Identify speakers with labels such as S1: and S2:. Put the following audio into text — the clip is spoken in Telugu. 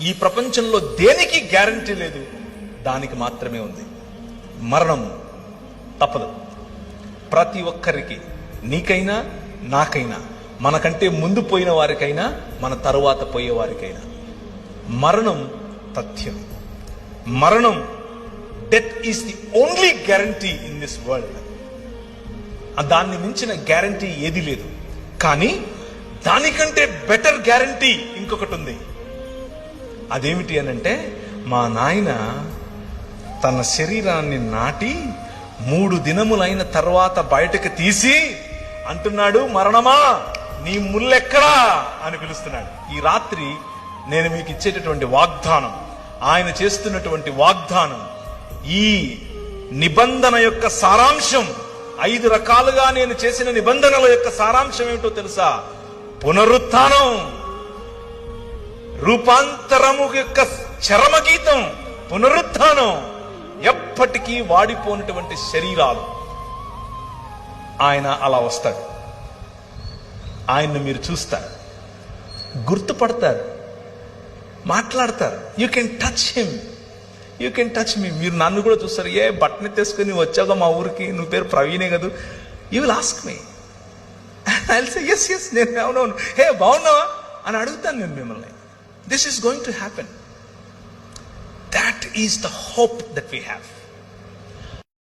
S1: ఈ ప్రపంచంలో దేనికి గ్యారంటీ లేదు, దానికి మాత్రమే ఉంది. మరణం తప్పదు. ప్రతి ఒక్కరికి, నీకైనా నాకైనా, మనకంటే ముందు పోయిన వారికైనా మన తరువాత పోయే వారికైనా మరణం తథ్యం. మరణం, death is the only guarantee in this world. దాన్ని మించిన గ్యారంటీ ఏది లేదు. కానీ దానికంటే బెటర్ గ్యారంటీ ఇంకొకటి ఉంది. అదేమిటి అనంటే, మా నాయన తన శరీరాన్ని నాటి 3 దినములైన తర్వాత బయటకు తీసి అంటున్నాడు, మరణమా నీ ముల్లెక్కడా అని పిలుస్తున్నాడు. ఈ రాత్రి నేను మీకు ఇచ్చేటటువంటి వాగ్దానం, ఆయన చేస్తున్నటువంటి వాగ్దానం, ఈ నిబంధన యొక్క సారాంశం, 5 రకాలుగా నేను చేసిన నిబంధనల యొక్క సారాంశం ఏమిటో తెలుసా? పునరుత్థానం, రూపాంతరము యొక్క చరమగీతం పునరుత్థానం. ఎప్పటికీ వాడిపోయినటువంటి శరీరాలు. ఆయన అలా వస్తాడు. ఆయన్ని మీరు చూస్తారు, గుర్తుపడతారు, మాట్లాడతారు. You can touch him, you can touch me. మీరు నన్ను కూడా చూస్తారు. ఏ బట్టని తీసుకుని వచ్చాక మా ఊరికి, నువ్వు పేరు ప్రవీణే కదా, you will ask me. I will say yes yes, నేను అవునవును, హే బాగున్నావా అని అడుగుతాను నేను మిమ్మల్ని. This is going to happen. That is the hope that we have.